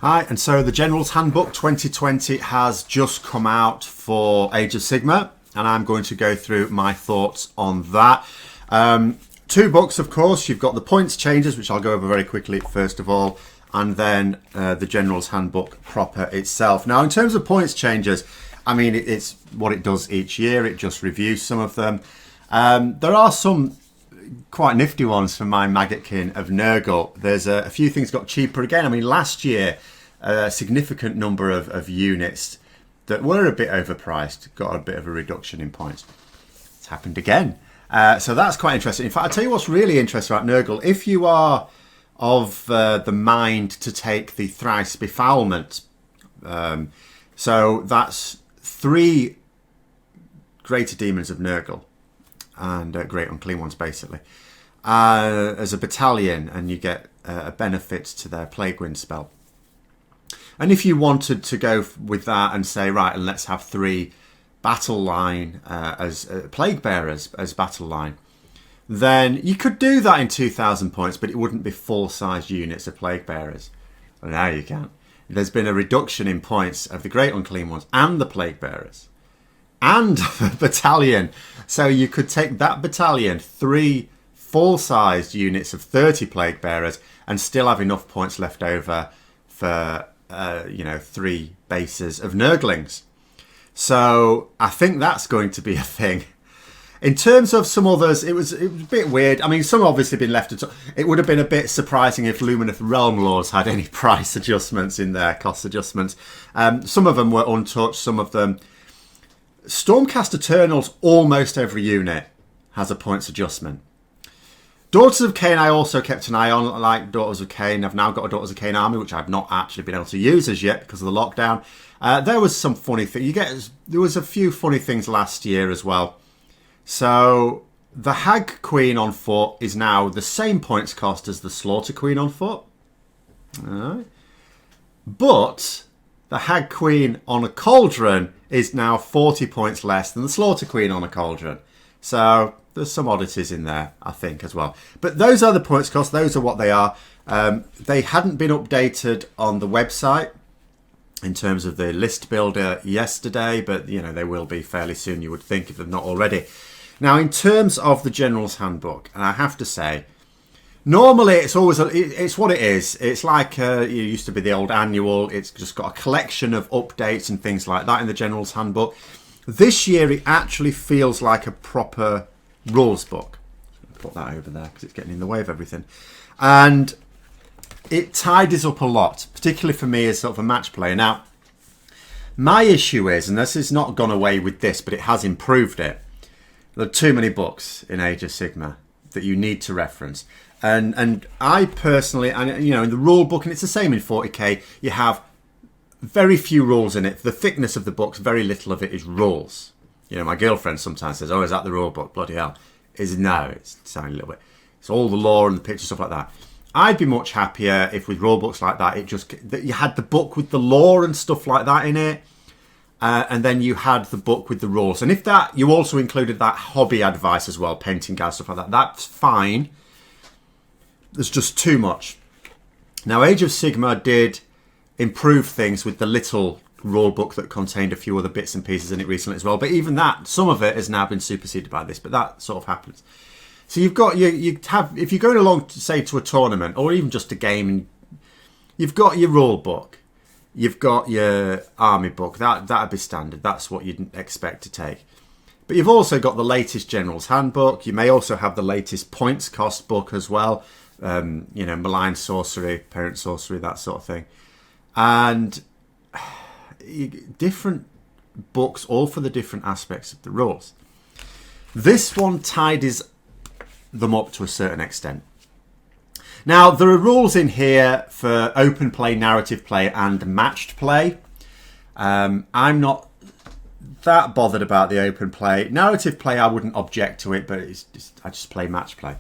Hi, and so the General's Handbook 2020 has just come out for Age of Sigmar, and I'm going to go through my thoughts on that. Two books, of course. You've got the points changes, which I'll go over very quickly first of all, and then the General's Handbook proper itself. Now, in terms of points changes, I mean, it's what it does each year. It just reviews some of them. There are some quite nifty ones for my maggotkin of Nurgle. There's a few things got cheaper again. I mean, last year, a significant number of units that were a bit overpriced got a bit of a reduction in points. It's happened again. So that's quite interesting. In fact, I'll tell you what's really interesting about Nurgle. If you are of the mind to take the Thrice Befoulment, so that's 3 Greater Demons of Nurgle, and Great Unclean Ones, basically, as a battalion, and you get a benefit to their Plague Wind spell. And if you wanted to go with that and say, right, and let's have 3 battle line as Plague Bearers as battle line, then you could do that in 2,000 points, but it wouldn't be full-sized units of Plague Bearers. Well, now you can. There's been a reduction in points of the Great Unclean Ones and the Plague Bearers and the battalion. So you could take that battalion, 3 full-sized units of 30 Plague Bearers, and still have enough points left over for 3 bases of Nurglings. So I think that's going to be a thing. In terms of some others, it was a bit weird. I mean, some obviously been left at. It would have been a bit surprising if Lumineth Realm Lords had any price adjustments in their cost adjustments. Some of them were untouched. Some of them. Stormcast Eternals, almost every unit has a points adjustment. Daughters of Cain I also kept an eye on, like Daughters of Cain. I've now got a Daughters of Cain army, which I've not actually been able to use as yet because of the lockdown. There was some funny thing. There was a few funny things last year as well. So the Hag Queen on foot is now the same points cost as the Slaughter Queen on foot. Alright. But the Hag Queen on a Cauldron is now 40 points less than the Slaughter Queen on a Cauldron. So there's some oddities in there, I think, as well. But those are the points costs. Those are what they are. They hadn't been updated on the website in terms of the list builder yesterday, but they will be fairly soon, you would think, if they're not already. Now, in terms of the General's Handbook, and I have to say, normally it's always it's what it is. It's like it used to be the old annual. It's just got a collection of updates and things like that in the General's Handbook. This year, it actually feels like a proper rules book. Put that over there because it's getting in the way of everything. And it tidies up a lot, particularly for me as sort of a match player. Now, my issue is, and this has not gone away with this, but it has improved it. There are too many books in Age of Sigmar that you need to reference. And I personally, and in the rule book, and it's the same in 40k, you have very few rules in it. For the thickness of the books, very little of it is rules. My girlfriend sometimes says, "Oh, is that the rule book?" Bloody hell. No, it's tiny little bit. It's all the lore and the pictures, stuff like that. I'd be much happier if with rule books like that, that you had the book with the lore and stuff like that in it. And then you had the book with the rules. And if that, you also included that hobby advice as well, painting guides, stuff like that, that's fine. There's just too much. Now, Age of Sigmar did improve things with the little rule book that contained a few other bits and pieces in it recently as well. But even that, some of it has now been superseded by this, but that sort of happens. So you've got, if you're going along, say, to a tournament or even just a game, and you've got your rule book. You've got your army book. That'd be standard. That's what you'd expect to take. But you've also got the latest General's Handbook. You may also have the latest points cost book as well. Malign Sorcery, Parent Sorcery, that sort of thing. And different books, all for the different aspects of the rules. This one tidies them up to a certain extent. Now, there are rules in here for open play, narrative play, and matched play. I'm not that bothered about the open play. Narrative play, I wouldn't object to it, but I just play match play.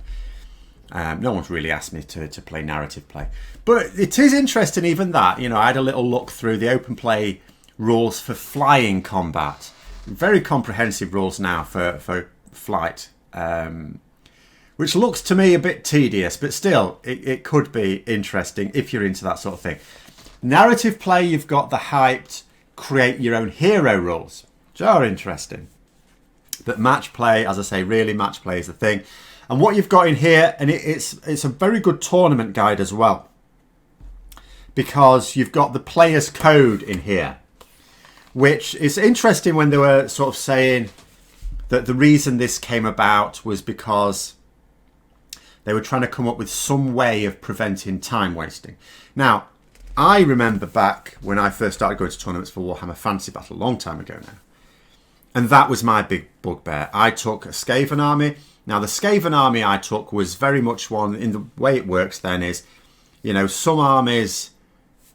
No one's really asked me to play narrative play. But it is interesting, even that. I had a little look through the open play rules for flying combat. Very comprehensive rules now for flight. Which looks to me a bit tedious, but still, it could be interesting if you're into that sort of thing. Narrative play, you've got the hyped, create your own hero rules, which are interesting. But match play, as I say, really match play is the thing. And what you've got in here, and it's a very good tournament guide as well, because you've got the player's code in here, which is interesting when they were sort of saying that the reason this came about was because they were trying to come up with some way of preventing time wasting. Now, I remember back when I first started going to tournaments for Warhammer Fantasy Battle, a long time ago now. And that was my big bugbear. I took a Skaven army. Now, the Skaven army I took was very much one, in the way it works then is, you know, some armies,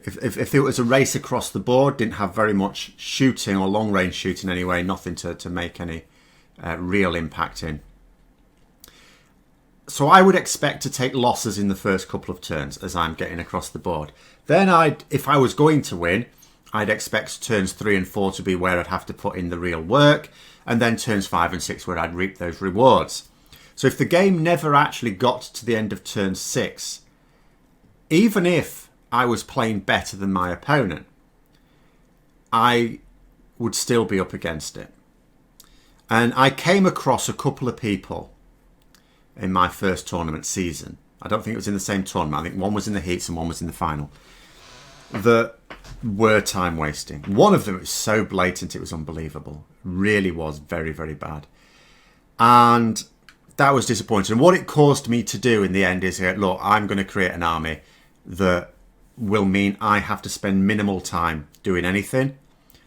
if it was a race across the board, didn't have very much shooting or long range shooting anyway, nothing to make any real impact in. So I would expect to take losses in the first couple of turns as I'm getting across the board. Then if I was going to win, I'd expect turns 3 and 4 to be where I'd have to put in the real work, and then turns 5 and 6 where I'd reap those rewards. So if the game never actually got to the end of turn 6, even if I was playing better than my opponent, I would still be up against it. And I came across a couple of people in my first tournament season. I don't think it was in the same tournament. I think one was in the heats and one was in the final. That were time wasting. One of them was so blatant it was unbelievable. Really was very, very bad. And that was disappointing. And what it caused me to do in the end is, look, I'm going to create an army that will mean I have to spend minimal time doing anything.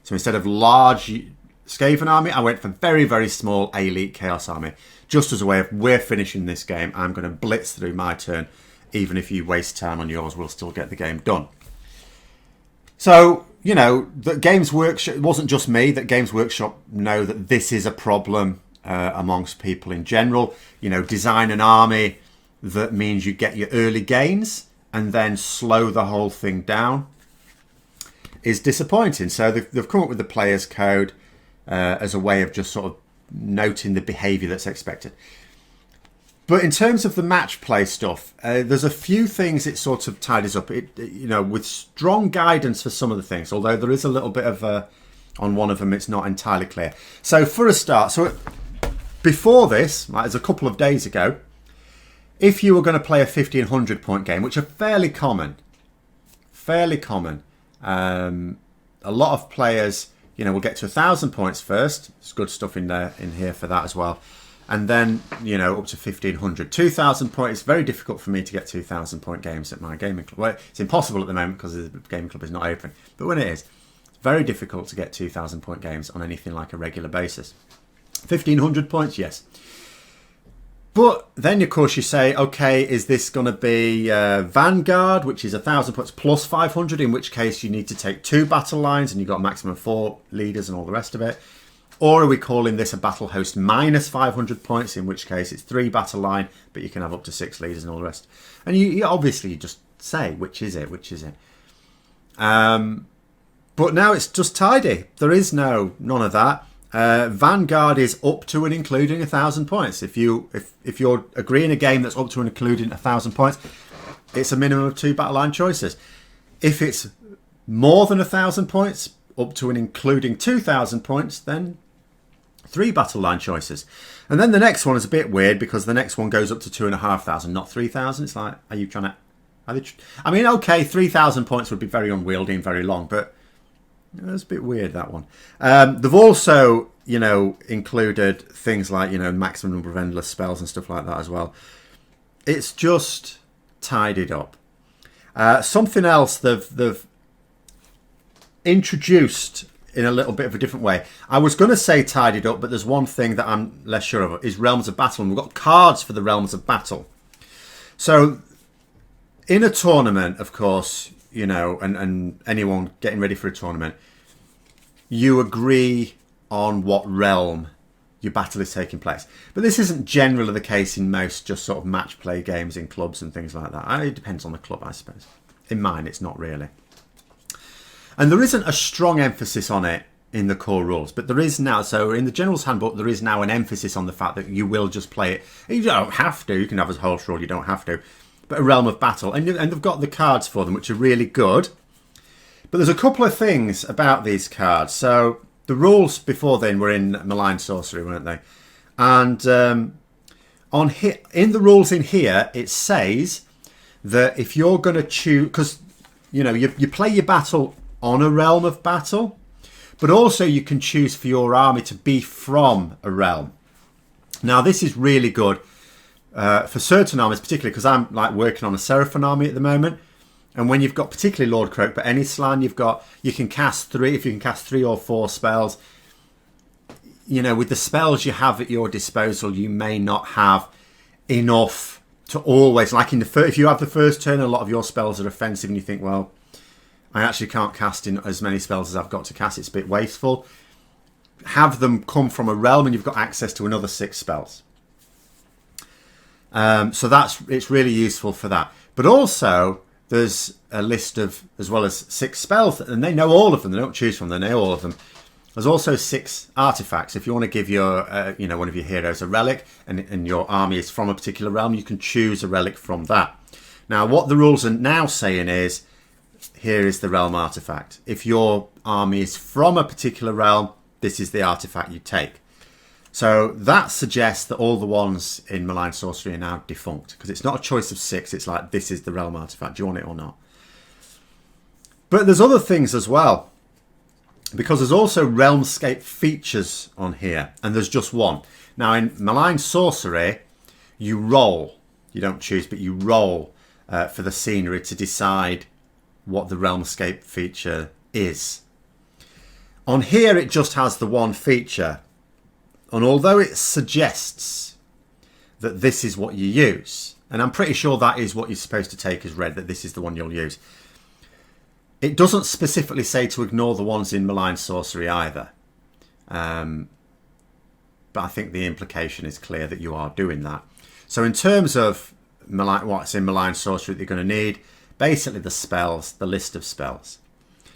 So instead of large Skaven army, I went for very, very small elite Chaos army. Just as a way of, we're finishing this game, I'm going to blitz through my turn. Even if you waste time on yours, we'll still get the game done. So, you know, that Games Workshop, it wasn't just me, that Games Workshop know that this is a problem amongst people in general. You know, design an army that means you get your early gains and then slow the whole thing down is disappointing. So they've come up with the player's code as a way of just sort of noting the behaviour that's expected. But in terms of the match play stuff, there's a few things it sort of tidies up. You know, with strong guidance for some of the things, although there is a little bit of on one of them, it's not entirely clear. So for a start, before this, like, as a couple of days ago, if you were going to play a 1500 point game, which are fairly common, a lot of players, you know, will get to 1,000 points first. There's good stuff in here for that as well. And then, you know, up to 1,500. 2,000 points. It's very difficult for me to get 2,000 point games at my gaming club. Well, it's impossible at the moment because the gaming club is not open. But when it is, it's very difficult to get 2,000 point games on anything like a regular basis. 1,500 points, yes. But then, of course, you say, okay, is this going to be Vanguard, which is 1,000 points plus 500, in which case you need to take 2 battle lines and you've got maximum 4 leaders and all the rest of it. Or are we calling this a battle host minus 500 points, in which case it's 3 battle line, but you can have up to 6 leaders and all the rest. And you obviously just say, which is it? But now it's just tidy. There is none of that. Vanguard is up to and including 1,000 points. If you're agreeing a game that's up to and including 1,000 points, it's a minimum of 2 battle line choices. If it's more than 1,000 points, up to and including 2,000 points, then 3 battle line choices. And then the next one is a bit weird because the next one goes up to 2,500, not 3,000. It's like, are you trying to... I mean, okay, 3,000 points would be very unwieldy and very long, but it's a bit weird, that one. They've also, you know, included things like, you know, maximum number of endless spells and stuff like that as well. It's just tidied up. Something else they've introduced in a little bit of a different way. I was going to say tidied up, but there's one thing that I'm less sure of, is Realms of Battle. And we've got cards for the Realms of Battle. So in a tournament, of course, you know, and anyone getting ready for a tournament, you agree on what realm your battle is taking place. But this isn't generally the case in most just sort of match play games in clubs and things like that. It depends on the club, I suppose. In mine, it's not really. And there isn't a strong emphasis on it in the core rules, but there is now. So in the General's Handbook, there is now an emphasis on the fact that you will just play it. You don't have to. You can have a host rule. You don't have to. But a Realm of Battle. And they've got the cards for them, which are really good. But there's a couple of things about these cards. So the rules before then were in Malign Sorcery, weren't they? And in the rules in here, it says that if you're going to choose, because you play your battle on a realm of battle, but also you can choose for your army to be from a realm. Now this is really good for certain armies, particularly because I'm like working on a Seraphon army at the moment. And when you've got particularly Lord Croak, but any slan you can cast 3, if you can cast 3 or 4 spells. With the spells you have at your disposal, you may not have enough to always, like if you have the first turn, a lot of your spells are offensive and you think, well, I actually can't cast in as many spells as I've got to cast. It's a bit wasteful. Have them come from a realm and you've got access to another 6 spells. So it's really useful for that. But also, there's a list of, as well as 6 spells, and they know all of them. They don't choose from them, they know all of them. There's also 6 artifacts. If you want to give your, one of your heroes a relic, and your army is from a particular realm, you can choose a relic from that. Now, what the rules are now saying is, here is the realm artifact. If your army is from a particular realm, this is the artifact you take. So that suggests that all the ones in Malign Sorcery are now defunct, because it's not a choice of 6. It's like, this is the realm artifact. Do you want it or not? But there's other things as well, because there's also Realmscape features on here, and there's just one. Now, in Malign Sorcery, you roll. You don't choose, but you roll for the scenery to decide what the Realmscape feature is. On here, it just has the one feature. And although it suggests that this is what you use, and I'm pretty sure that is what you're supposed to take as read, that this is the one you'll use, it doesn't specifically say to ignore the ones in Malign Sorcery either. But I think the implication is clear that you are doing that. So in terms of what's in Malign Sorcery that you're going to need, basically the spells, the list of spells.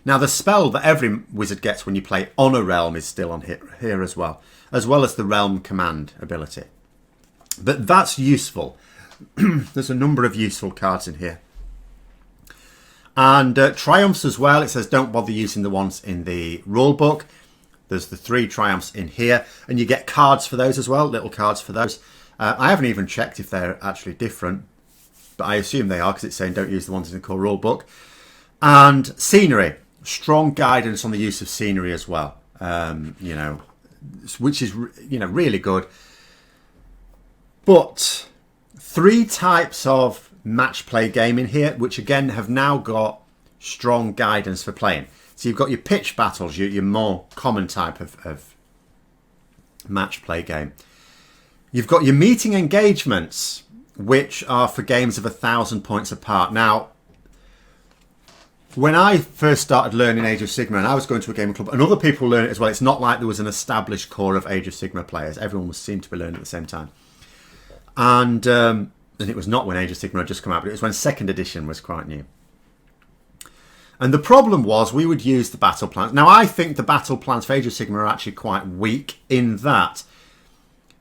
Now the spell that every wizard gets when you play on a realm is still on here as well as the realm command ability. But that's useful. There's a number of useful cards in here. And triumphs as well. It says don't bother using the ones in the rule book. There's the 3 triumphs in here, and you get cards for those as well, little cards for those. I haven't even checked if they're actually different, but I assume they are because it's saying don't use the ones in the core rule book. And scenery, strong guidance on the use of scenery as well. Which is really good. But 3 types of match play game in here, which again have now got strong guidance for playing. So you've got your pitch battles, your more common type of match play game. You've got your meeting engagements, which are for games of 1,000 points apart. Now, when I first started learning Age of Sigmar, and I was going to a gaming club, and other people learn it as well, it's not like there was an established core of Age of Sigmar players. Everyone seemed to be learning at the same time. And it was not when Age of Sigmar had just come out, but it was when 2nd edition was quite new. And the problem was we would use the battle plans. Now, I think the battle plans for Age of Sigmar are actually quite weak in that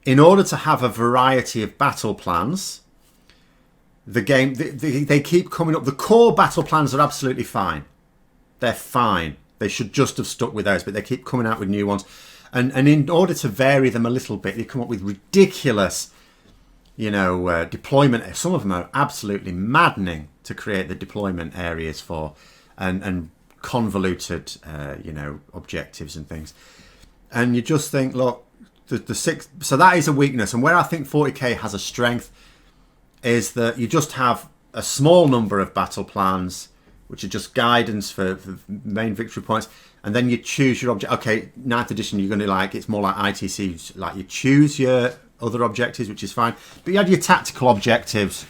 in order to have a variety of battle plans, the game, they keep coming up. The core battle plans are absolutely fine. They're fine. They should just have stuck with those, but they keep coming out with new ones. And in order to vary them a little bit, they come up with ridiculous, deployment. Some of them are absolutely maddening to create the deployment areas for, and convoluted, objectives and things. And you just think, look, the 6. So that is a weakness. And where I think 40k has a strength is that you just have a small number of battle plans, which are just guidance for main victory points, and then you choose your object. Okay, 9th edition, you're going to it's more like ITC, like you choose your other objectives, which is fine. But you had your tactical objectives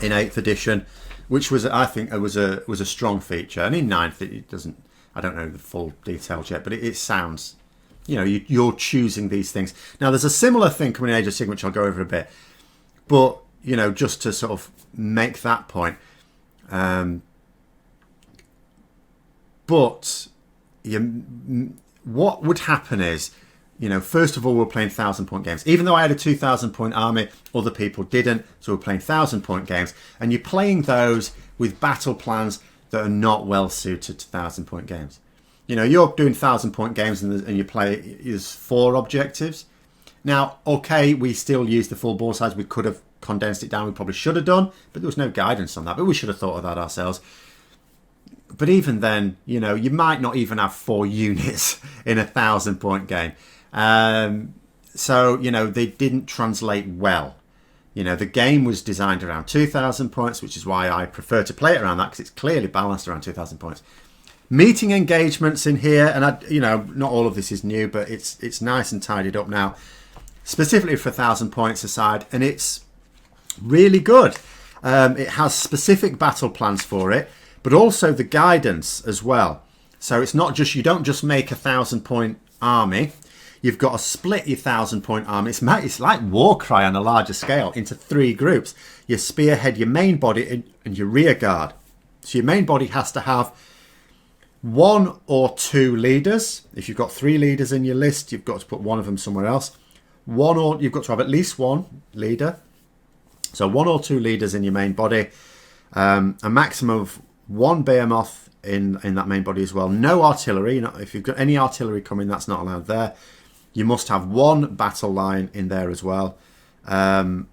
in 8th edition, which was, I think, was a strong feature. And in 9th, it doesn't. I don't know the full details yet, but it sounds, you're choosing these things. Now, there's a similar thing coming in Age of Sigmar, which I'll go over a bit, but just to sort of make that point. But what would happen is, first of all, we're playing 1,000-point games. Even though I had a 2,000-point army, other people didn't, so we're playing 1,000-point games. And you're playing those with battle plans that are not well suited to 1,000-point games. You know, you're doing 1,000-point games and you play is 4 objectives. Now, okay, we still use the full board size. We could have condensed it down. We probably should have done, but there was no guidance on that. But we should have thought of that ourselves. But even then, you know, you might not even have 4 units in a 1,000-point game. So, you know, they didn't translate well. You know, the game was designed around 2,000 points, which is why I prefer to play it around that, because it's clearly balanced around 2,000 points. Meeting engagements in here, and you know, not all of this is new, but it's nice and tidied up now, specifically for 1,000 points aside, and it's really good. It has specific battle plans for it, but also the guidance as well. So it's not just, you don't just make a 1,000-point army. You've got to split your 1,000-point army. It's like Warcry on a larger scale into 3 groups. Your spearhead, your main body, and your rear guard. So your main body has to have 1 or 2 leaders. If you've got 3 leaders in your list, you've got to put one of them somewhere else. You've got to have at least 1 leader. So 1 or 2 leaders in your main body. A maximum of 1 behemoth in that main body as well. No artillery. If you've got any artillery coming, that's not allowed there. You must have 1 battle line in there as well. And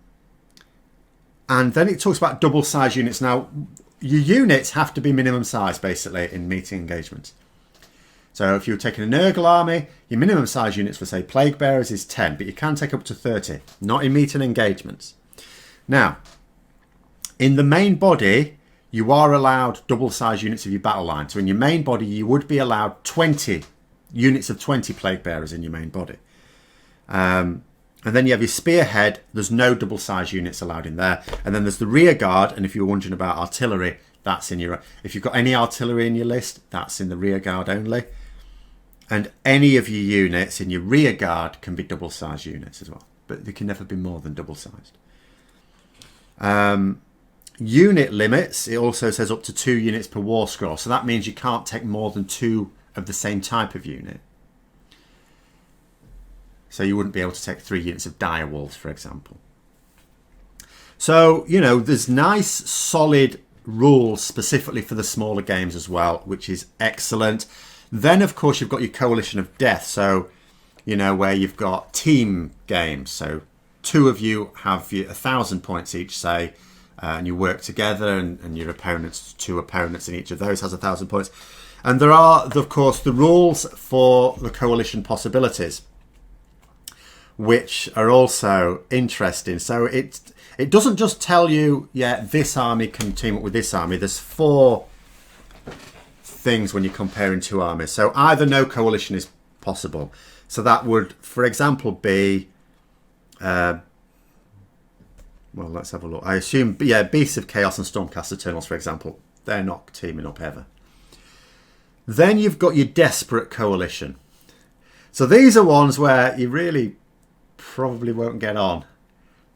then it talks about double size units. Now, your units have to be minimum size, basically, in meeting engagements. So if you're taking an Nurgle army, your minimum size units for, say, Plague Bearers is 10, but you can take up to 30, not in meeting engagements. Now, in the main body, you are allowed double size units of your battle line. So in your main body, you would be allowed 20 units of 20 Plague Bearers in your main body. And then you have your spearhead. There's no double size units allowed in there. And then there's the rear guard. And if you're wondering about artillery, that's in your... If you've got any artillery in your list, that's in the rear guard only. And any of your units in your rear guard can be double size units as well. But they can never be more than double sized. Unit limits, it also says up to 2 units per war scroll. So that means you can't take more than 2 of the same type of unit. So you wouldn't be able to take 3 units of dire wolves, for example. So, you know, there's nice, solid rules specifically for the smaller games as well, which is excellent. Then, of course, you've got your Coalition of Death. So, you know, where you've got team games. So 2 of you have 1,000 points each, say, and you work together, and your opponents, 2 opponents in each of those has 1,000 points. And there are, of course, the rules for the coalition possibilities, which are also interesting. So it doesn't just tell you, yeah, this army can team up with this army. There's 4 things when you're comparing 2 armies. So either no coalition is possible. So that would, for example, be... well, let's have a look. I assume, yeah, Beasts of Chaos and Stormcast Eternals, for example. They're not teaming up ever. Then you've got your Desperate Coalition. So these are ones where you really probably won't get on,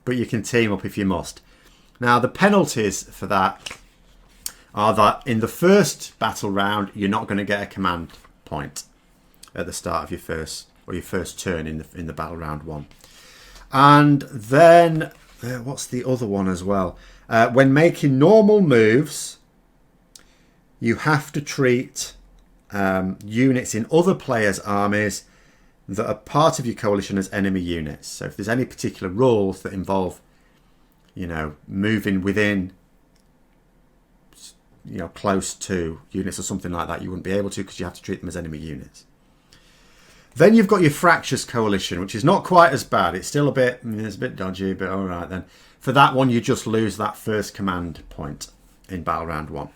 but you can team up if you must. Now, the penalties for that are that in the first battle round, you're not going to get a command point at the start of your first turn in the battle round 1. And then, what's the other one as well? When making normal moves, you have to treat units in other players' armies that are part of your coalition as enemy units. So if there's any particular rules that involve, you know, moving within, you know, close to units or something like that, you wouldn't be able to, because you have to treat them as enemy units. Then you've got your Fractious Coalition, which is not quite as bad. It's still a bit dodgy, but all right then. For that one, you just lose that first command point in battle round 1.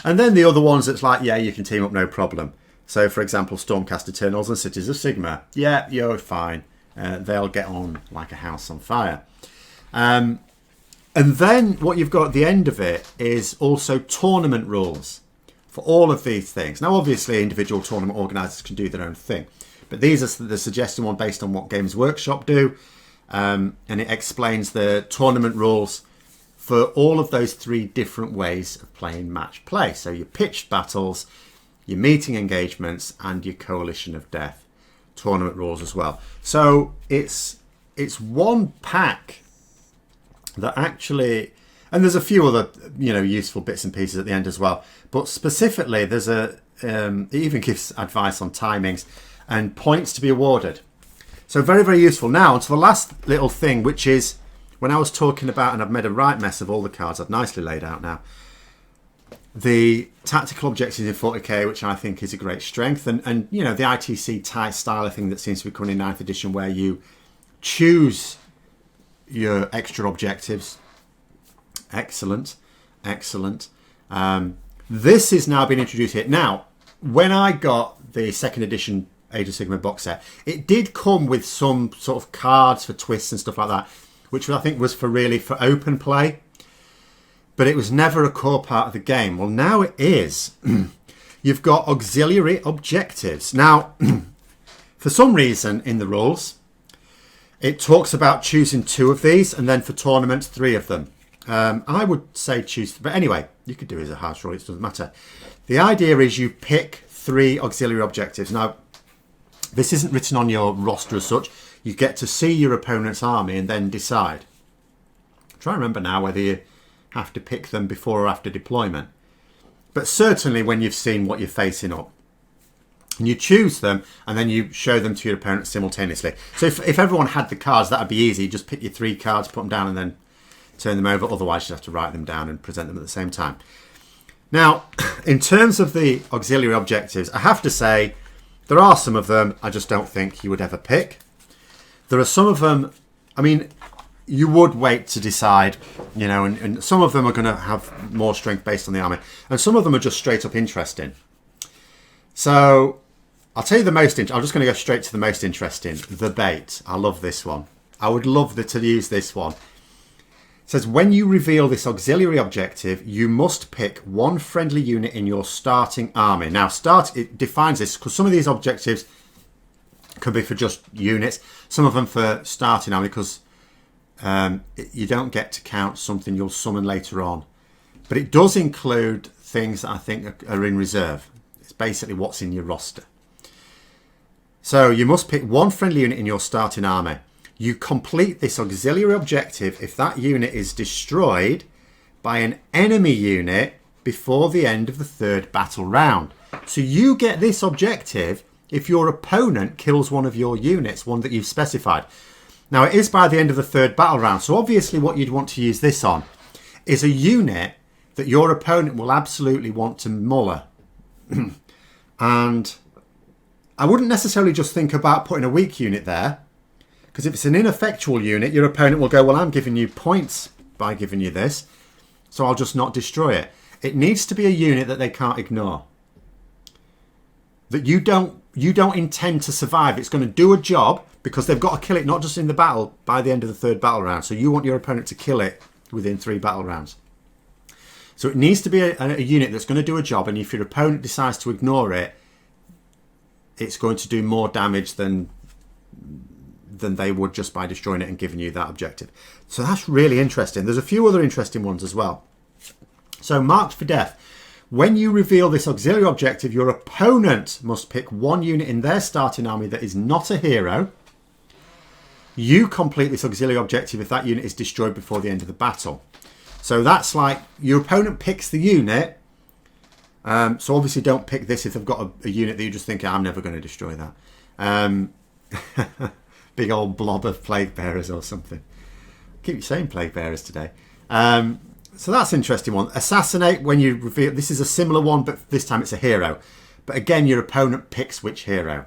And then the other ones, it's like, yeah, you can team up, no problem. So, for example, Stormcast Eternals and Cities of Sigmar. Yeah, you're fine. They'll get on like a house on fire. And then what you've got at the end of it is also tournament rules for all of these things. Now, obviously, individual tournament organisers can do their own thing. But these are the suggested one based on what Games Workshop do. And it explains the tournament rules for all of those 3 different ways of playing match play. So your pitched battles, your meeting engagements, and your Coalition of Death tournament rules as well. So it's one pack that actually... And there's a few other, useful bits and pieces at the end as well. But specifically, there's it even gives advice on timings and points to be awarded. So very, very useful. Now, onto the last little thing, which is when I was talking about, and I've made a right mess of all the cards I've nicely laid out now, the tactical objectives in 40k, which I think is a great strength, and the ITC type style thing that seems to be coming in 9th edition, where you choose your extra objectives. Excellent. This is now being introduced here. Now, when I got the 2nd edition Age of Sigmar box set, it did come with some sort of cards for twists and stuff like that, which I think was for open play. But it was never a core part of the game. Well, now it is. You've got auxiliary objectives. Now, for some reason in the rules, it talks about choosing 2 of these, and then for tournaments, 3 of them. I would say choose, but anyway, you could do it as a house rule, it doesn't matter. The idea is you pick 3 auxiliary objectives. Now, this isn't written on your roster as such. You get to see your opponent's army and then decide. Try and remember now whether you have to pick them before or after deployment. But certainly when you've seen what you're facing up. And you choose them, and then you show them to your opponent simultaneously. So if everyone had the cards, that would be easy. Just pick your 3 cards, put them down, and then turn them over. Otherwise, you have to write them down and present them at the same time. Now, in terms of the auxiliary objectives, I have to say, there are some of them I just don't think you would ever pick. There are some of them, you would wait to decide, and some of them are going to have more strength based on the army. And some of them are just straight up interesting. So, I'll tell you the most interesting. I'm just going to go straight to the most interesting. The bait. I love this one. I would love to use this one. It says, when you reveal this auxiliary objective, you must pick 1 friendly unit in your starting army. Now, it defines this because some of these objectives could be for just units. Some of them for starting army because you don't get to count something you'll summon later on. But it does include things that I think are in reserve. It's basically what's in your roster. So you must pick 1 friendly unit in your starting army. You complete this auxiliary objective if that unit is destroyed by an enemy unit before the end of the 3rd battle round. So you get this objective if your opponent kills one of your units, one that you've specified. Now, it is by the end of the 3rd battle round, so obviously what you'd want to use this on is a unit that your opponent will absolutely want to muller. And I wouldn't necessarily just think about putting a weak unit there, because if it's an ineffectual unit, your opponent will go, well, I'm giving you points by giving you this, so I'll just not destroy it. It needs to be a unit that they can't ignore. That you don't intend to survive. It's going to do a job because they've got to kill it, not just in the battle, by the end of the 3rd battle round. So you want your opponent to kill it within 3 battle rounds. So it needs to be a unit that's going to do a job, and if your opponent decides to ignore it, it's going to do more damage than they would just by destroying it and giving you that objective. So that's really interesting. There's a few other interesting ones as well. So marked for death. When you reveal this auxiliary objective, your opponent must pick 1 unit in their starting army that is not a hero. You complete this auxiliary objective if that unit is destroyed before the end of the battle. So that's like your opponent picks the unit. So obviously don't pick this if they've got a unit that you just think, I'm never going to destroy that. Big old blob of plague bearers or something. I keep saying plague bearers today. So that's an interesting one. Assassinate when you reveal. This is a similar one, but this time it's a hero. But again, your opponent picks which hero.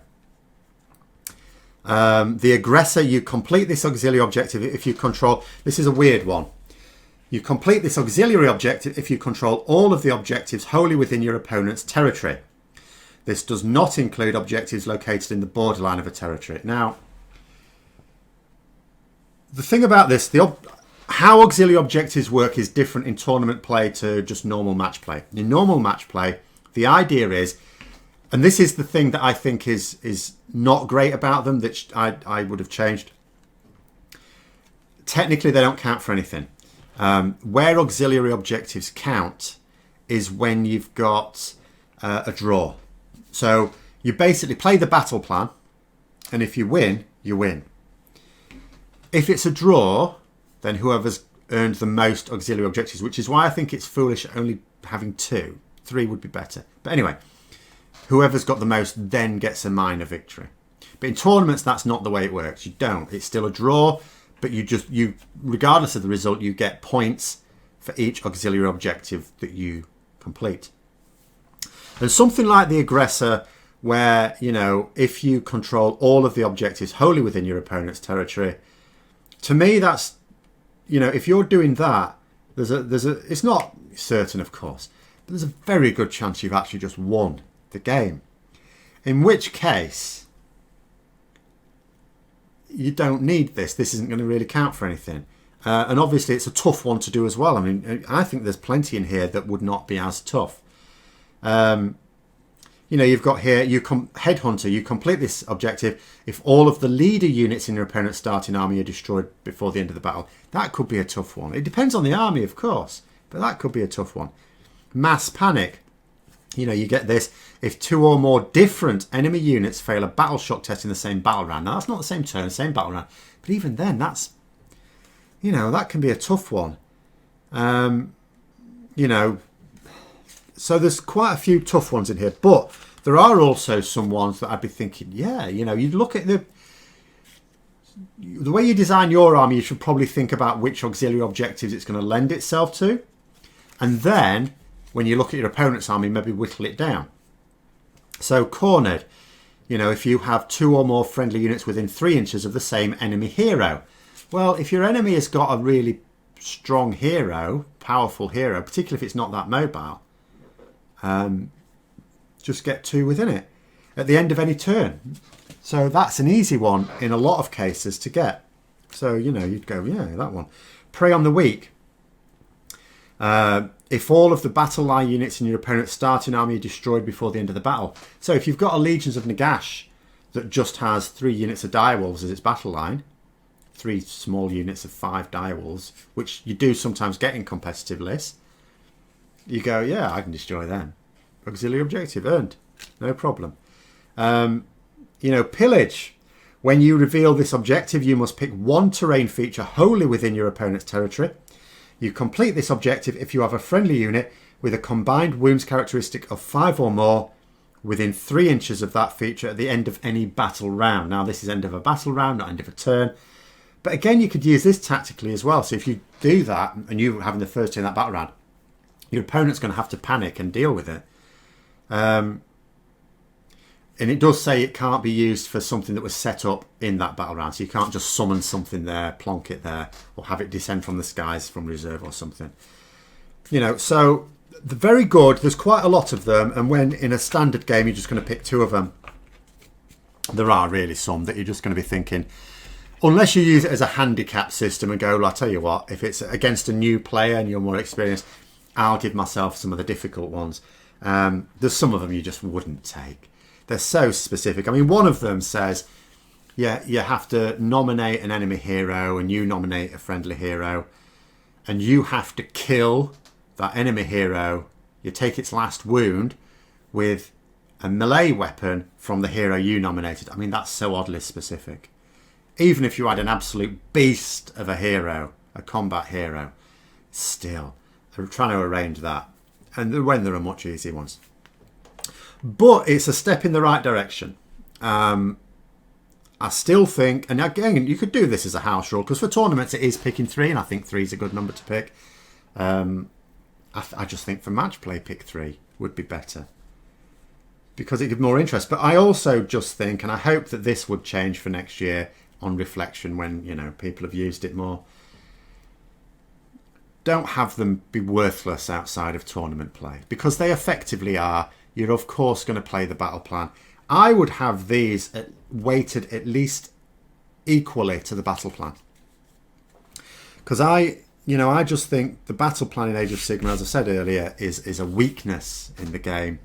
The aggressor, you complete this auxiliary objective if you control. This is a weird one. You complete this auxiliary objective if you control all of the objectives wholly within your opponent's territory. This does not include objectives located in the borderline of a territory. Now, the thing about this, how auxiliary objectives work is different in tournament play to just normal match play. In normal match play, the idea is, and this is the thing that I think is not great about them, that I would have changed. Technically, they don't count for anything. Where auxiliary objectives count is when you've got a draw. So you basically play the battle plan, and if you win, you win. If it's a draw, then whoever's earned the most auxiliary objectives, which is why I think it's foolish only having 2. 3 would be better. But anyway, whoever's got the most then gets a minor victory. But in tournaments, that's not the way it works. You don't. It's still a draw, but you regardless of the result, you get points for each auxiliary objective that you complete. And something like the aggressor, where, you know, if you control all of the objectives wholly within your opponent's territory, to me, that's, you know, if you're doing that, there's a it's not certain, of course, but there's a very good chance you've actually just won the game. In which case, you don't need this. This isn't going to really count for anything. And obviously, it's a tough one to do as well. I mean, I think there's plenty in here that would not be as tough. You know, you've got here, Headhunter, you complete this objective if all of the leader units in your opponent's starting army are destroyed before the end of the battle. That could be a tough one. It depends on the army, of course, but that could be a tough one. Mass Panic. You know, you get this if 2 or more different enemy units fail a battle shock test in the same battle round. Now, that's not the same turn, same battle round, but even then, that's, you know, that can be a tough one. You know, so there's quite a few tough ones in here, but there are also some ones that I'd be thinking, yeah, you know, you'd look at the way you design your army, you should probably think about which auxiliary objectives it's going to lend itself to. And then, when you look at your opponent's army, maybe whittle it down. So, cornered, you know, if you have 2 or more friendly units within 3 inches of the same enemy hero. Well, if your enemy has got a really strong hero, powerful hero, particularly if it's not that mobile, just get 2 within it at the end of any turn. So that's an easy one in a lot of cases to get. So, you know, you'd go, yeah, that one. Prey on the Weak. If all of the battle line units in your opponent's starting army are destroyed before the end of the battle. So if you've got a Legions of Nagash that just has 3 units of direwolves as its battle line, 3 small units of 5 direwolves, which you do sometimes get in competitive lists, you go, yeah, I can destroy them. Auxiliary objective earned. No problem. You know, Pillage. When you reveal this objective, you must pick 1 terrain feature wholly within your opponent's territory. You complete this objective if you have a friendly unit with a combined wounds characteristic of 5 or more within 3 inches of that feature at the end of any battle round. Now, this is end of a battle round, not end of a turn. But again, you could use this tactically as well. So if you do that and you're having the first turn in that battle round, your opponent's going to have to panic and deal with it. And it does say it can't be used for something that was set up in that battle round. So you can't just summon something there, plonk it there, or have it descend from the skies from reserve or something. You know, so they're very good. There's quite a lot of them. And when in a standard game, you're just going to pick 2 of them, there are really some that you're just going to be thinking, unless you use it as a handicap system and go, well, I'll tell you what, if it's against a new player and you're more experienced, I'll give myself some of the difficult ones. There's some of them you just wouldn't take. They're so specific. I mean, one of them says, yeah, you have to nominate an enemy hero and you nominate a friendly hero and you have to kill that enemy hero. You take its last wound with a melee weapon from the hero you nominated. I mean, that's so oddly specific. Even if you had an absolute beast of a hero, a combat hero, still, they're trying to arrange that. And when there are much easier ones. But it's a step in the right direction. I still think, and again, you could do this as a house rule, because for tournaments it is picking 3, and I think 3 is a good number to pick. I just think for match play, pick 3 would be better, because it gives more interest. But I also just think, and I hope that this would change for next year on reflection when, you know, people have used it more. Don't have them be worthless outside of tournament play, because they effectively are. You're of course going to play the battle plan. I would have these weighted at least equally to the battle plan, because I just think the battle plan in Age of Sigmar, as I said earlier, is a weakness in the game.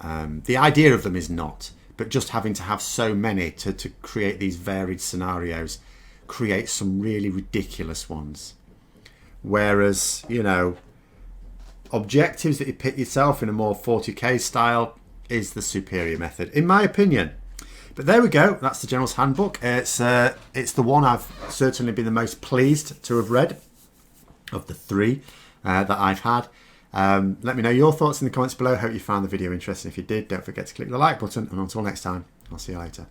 The idea of them is not, but just having to have so many to create these varied scenarios creates some really ridiculous ones. Whereas, you know, objectives that you pick yourself in a more 40k style is the superior method, in my opinion. But there we go. That's the General's Handbook. It's the one I've certainly been the most pleased to have read of the 3 that I've had. Let me know your thoughts in the comments below. Hope you found the video interesting. If you did, don't forget to click the like button, and until next time, I'll see you later.